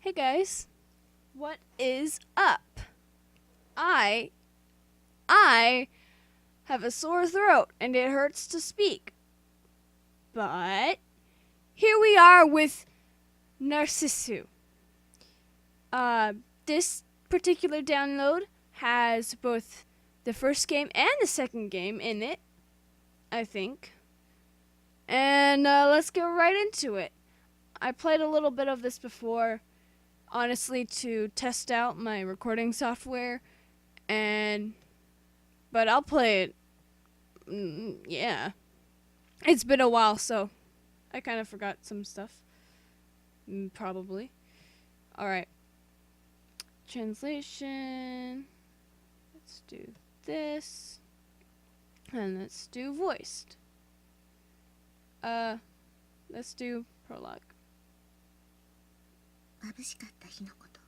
Hey guys, what is up? I I have a sore throat and it hurts to speak. But here we are with Narcissu. This particular download has both the first game and the second game in it, I think. And let's get right into it. I played a little bit of this before, honestly, to test out my recording software, but I'll play it. Yeah, it's been a while, so I kind of forgot some stuff. Probably. All right. Translation. Let's do this, and let's do voiced. Let's do prologue. 眩しかった日のこと、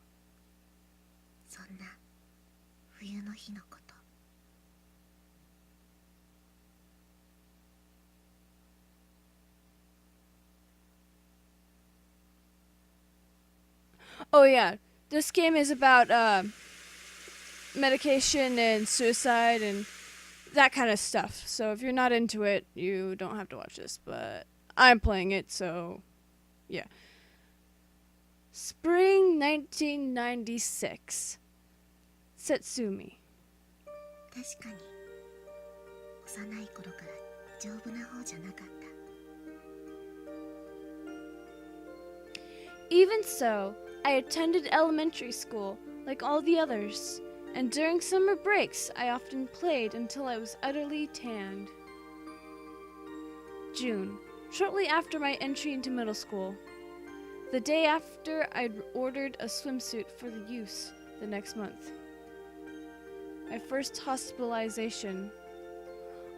そんな冬の日のこと。 Oh yeah, this game is about medication and suicide and that kind of stuff. So if you're not into it, you don't have to watch this, but I'm playing it, so yeah. Spring 1996. Setsumi. 確かに幼い頃から丈夫な方じゃなかった。 Even so, I attended elementary school like all the others, and during summer breaks I often played until I was utterly tanned. June, shortly after my entry into middle school. The day after I'd ordered a swimsuit for the use the next month. My first hospitalization.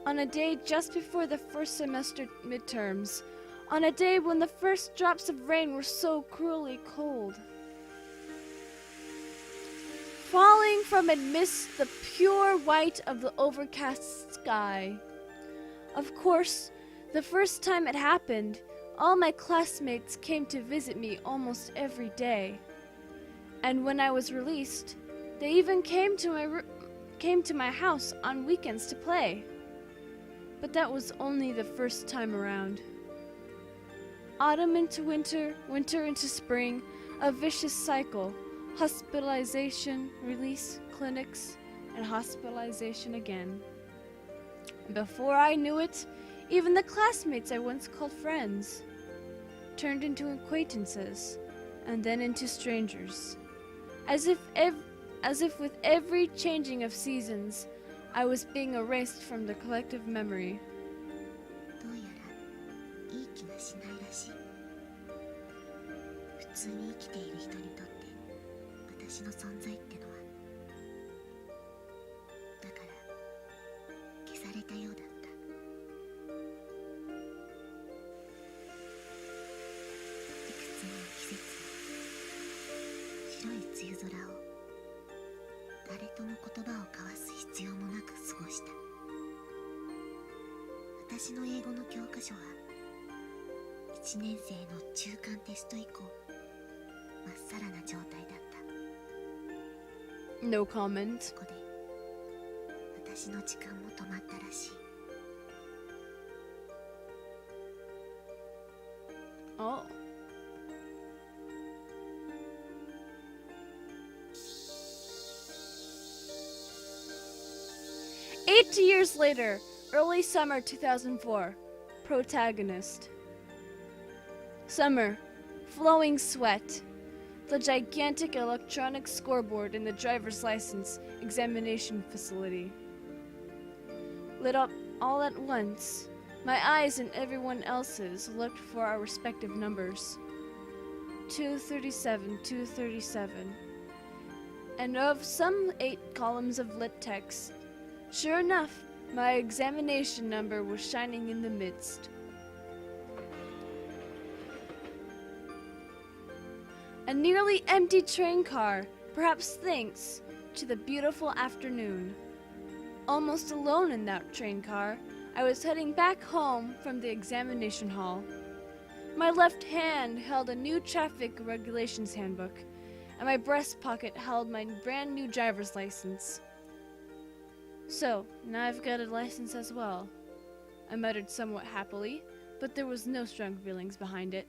On a day just before the first semester midterms. On a day when the first drops of rain were so cruelly cold. Falling from amidst the pure white of the overcast sky. Of course, the first time it happened, all my classmates came to visit me almost every day. And when I was released, they even came to my house on weekends to play. But that was only the first time around. Autumn into winter, winter into spring, a vicious cycle. Hospitalization, release, clinics, and hospitalization again. Before I knew it, even the classmates I once called friends turned into acquaintances, and then into strangers. As if with every changing of seasons, I was being erased from the collective memory. どうやらいい気がしないらしい。普通に生きている人にとって私の存在ってのはだから消されたようだった。 白い梅雨空を誰とも言葉を交わす必要もなく過ごした。私の英語の教科書は1年生の中間テスト以降まっさらな状態だった。 No comment. そこで私の時間も止まったらしい。 Oh. Eight years later, early summer 2004. Protagonist. Summer. Flowing sweat. The gigantic electronic scoreboard in the driver's license examination facility. Lit up all at once. My eyes and everyone else's looked for our respective numbers. 237, 237. And of some 8 columns of lit text, sure enough, my examination number was shining in the midst. A nearly empty train car, perhaps thanks to the beautiful afternoon. Almost alone in that train car, I was heading back home from the examination hall. My left hand held a new traffic regulations handbook, and my breast pocket held my brand new driver's license. So, now I've got a license as well, I muttered somewhat happily, but there was no strong feelings behind it.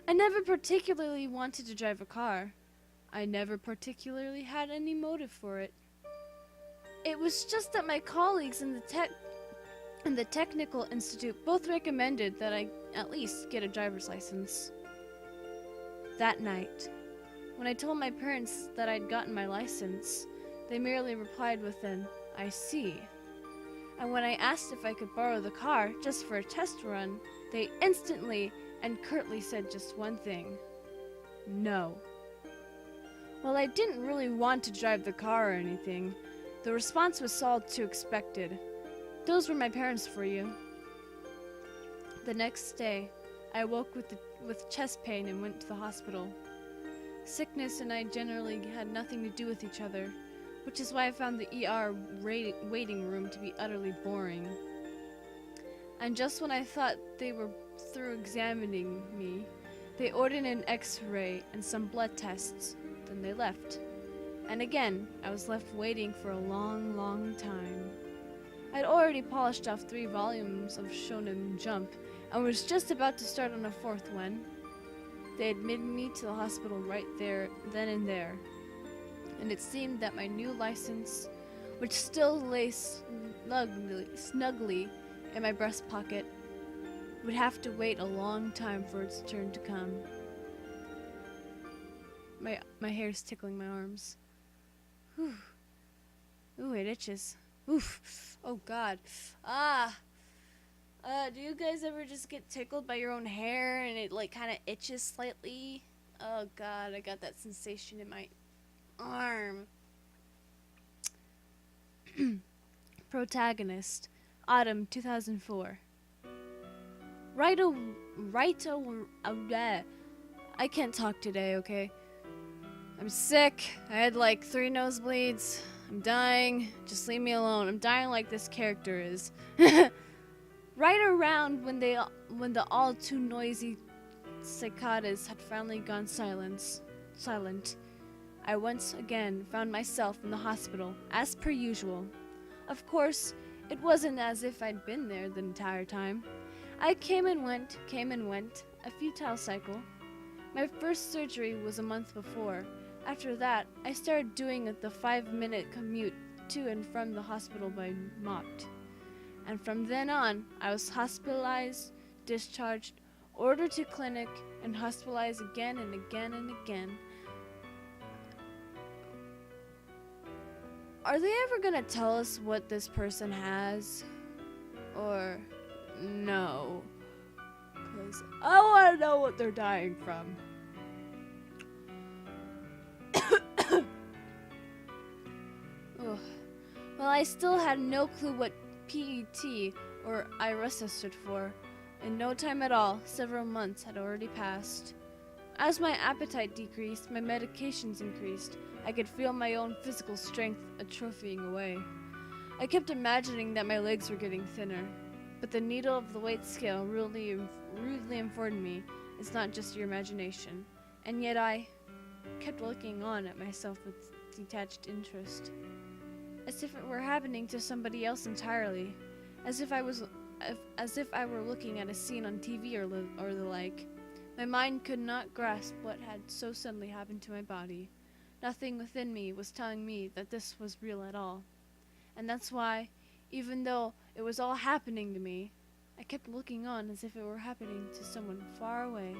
I never particularly wanted to drive a car. I never particularly had any motive for it. It was just that my colleagues in the Technical Institute both recommended that I at least get a driver's license. That night, when I told my parents that I'd gotten my license, they merely replied with an, "I see." And when I asked if I could borrow the car just for a test run, they instantly and curtly said just one thing: no. While I didn't really want to drive the car or anything, the response was all too expected. Those were my parents for you. The next day, I woke with chest pain and went to the hospital. Sickness and I generally had nothing to do with each other, which is why I found the ER waiting room to be utterly boring. And just when I thought they were through examining me, they ordered an X-ray and some blood tests, then they left. And again, I was left waiting for a long, long time. I'd already polished off 3 volumes of Shonen Jump and was just about to start on a 4th when they admitted me to the hospital right there, then and there. And it seemed that my new license, which still lay snugly in my breast pocket, would have to wait a long time for its turn to come. My hair's tickling my arms. Whew. Ooh, it itches. Oof. Oh God. Do you guys ever just get tickled by your own hair and it like kind of itches slightly? Oh God, I got that sensation in my arm. Protagonist, Autumn 2004. I can't talk today, okay? I'm sick. I had like 3 nosebleeds. I'm dying. Just leave me alone. I'm dying like this character is. Right around when the all too noisy cicadas had finally gone silent, I once again found myself in the hospital, as per usual. Of course, it wasn't as if I'd been there the entire time. I came and went, a futile cycle. My first surgery was a month before. After that, I started doing the 5-minute commute to and from the hospital by Mopt. And from then on, I was hospitalized, discharged, ordered to clinic, and hospitalized again and again and again. Are they ever gonna tell us what this person has? Or no? 'Cause I wanna know what they're dying from. Well, I still had no clue what PET or IRESA stood for. In no time at all, several months had already passed. As my appetite decreased, my medications increased. I could feel my own physical strength atrophying away. I kept imagining that my legs were getting thinner, but the needle of the weight scale rudely informed me it's not just your imagination. And yet I kept looking on at myself with detached interest, as if it were happening to somebody else entirely, as if I were looking at a scene on TV or the like. My mind could not grasp what had so suddenly happened to my body. Nothing within me was telling me that this was real at all. And that's why, even though it was all happening to me, I kept looking on as if it were happening to someone far away.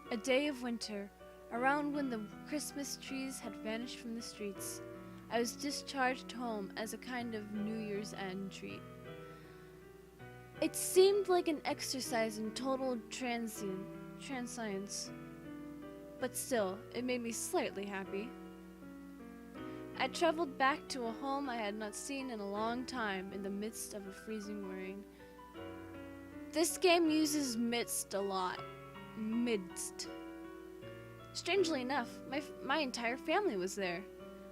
A day of winter, around when the Christmas trees had vanished from the streets, I was discharged home as a kind of New Year's End treat. It seemed like an exercise in total transience, but still, it made me slightly happy. I traveled back to a home I had not seen in a long time in the midst of a freezing rain. This game uses midst a lot. Midst. Strangely enough, my entire family was there.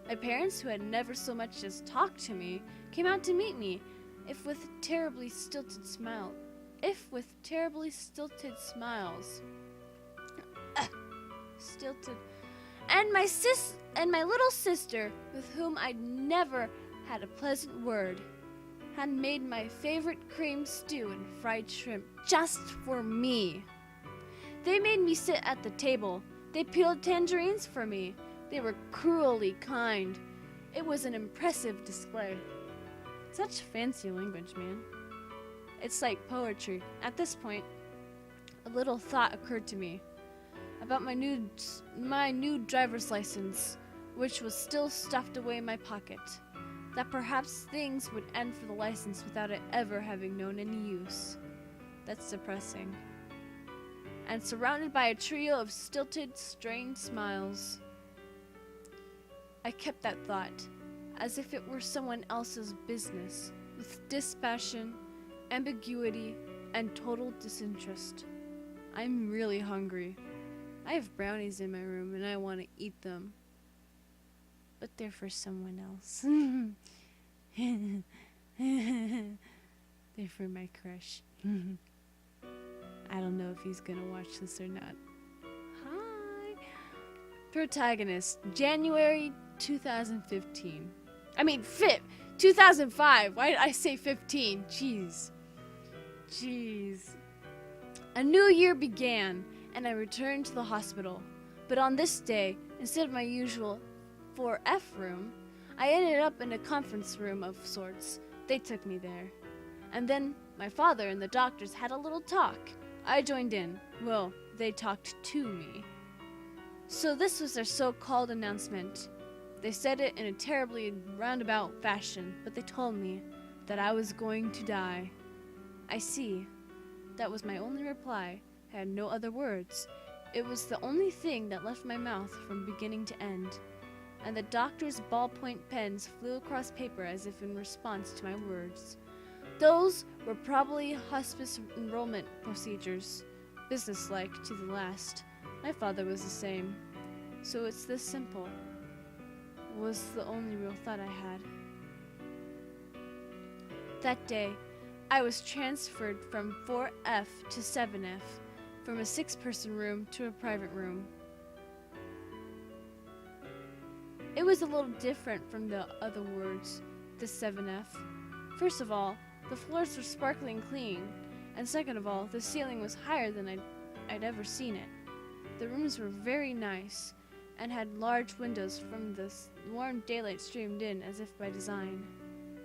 My parents, who had never so much as talked to me, came out to meet me, if with a terribly stilted smile. if with terribly stilted smiles. Stilted. And my little sister, with whom I'd never had a pleasant word, had made my favorite cream stew and fried shrimp just for me. They made me sit at the table. They peeled tangerines for me. They were cruelly kind. It was an impressive display. Such fancy language, man. It's like poetry. At this point, a little thought occurred to me about my new driver's license, which was still stuffed away in my pocket. That perhaps things would end for the license without it ever having known any use. That's depressing. And surrounded by a trio of stilted, strained smiles, I kept that thought, as if it were someone else's business, with dispassion, ambiguity, and total disinterest. I'm really hungry. I have brownies in my room and I want to eat them. But they're for someone else. They're for my crush. I don't know if he's gonna watch this or not. Hi. Protagonist, January 2015. 2005. Why did I say 15? Jeez. A new year began, and I returned to the hospital. But on this day, instead of my usual 4F room, I ended up in a conference room of sorts. They took me there. And then my father and the doctors had a little talk. I joined in. Well, they talked to me. So this was their so-called announcement. They said it in a terribly roundabout fashion, but they told me that I was going to die. I see. That was my only reply. I had no other words. It was the only thing that left my mouth from beginning to end. And the doctor's ballpoint pens flew across paper as if in response to my words. Those were probably hospice enrollment procedures, businesslike to the last. My father was the same. So it's this simple. Was the only real thought I had. That day, I was transferred from 4F to 7F, from a 6-person room to a private room. It was a little different from the other wards, the 7F. First of all, the floors were sparkling clean, and second of all, the ceiling was higher than I'd ever seen it. The rooms were very nice, and had large windows from the warm daylight streamed in as if by design,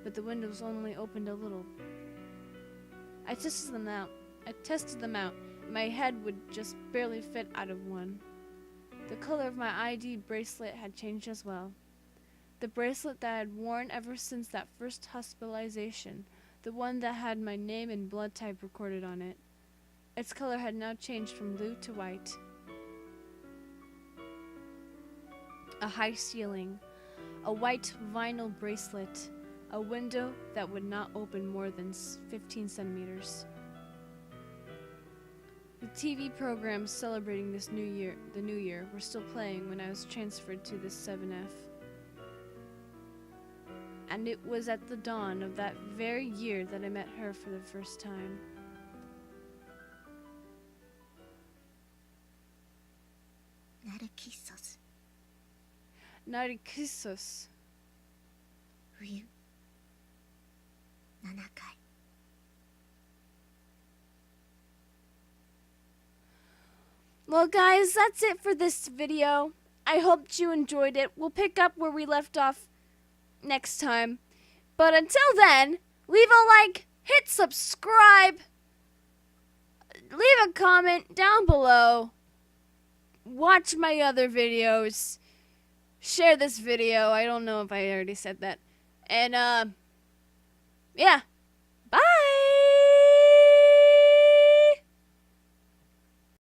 but the windows only opened a little. I tested them out. My head would just barely fit out of one. The color of my ID bracelet had changed as well. The bracelet that I had worn ever since that first hospitalization, the one that had my name and blood type recorded on it. Its color had now changed from blue to white. A high ceiling, a white vinyl bracelet, a window that would not open more than 15 centimeters. The TV programs celebrating the new year, were still playing when I was transferred to this 7F. And it was at the dawn of that very year that I met her for the first time. Narcissus. 冬7回 Well guys, that's it for this video. I hope you enjoyed it. We'll pick up where we left off next time. But until then, leave a like, hit subscribe, leave a comment down below, watch my other videos, share this video. I don't know if I already said that. And yeah.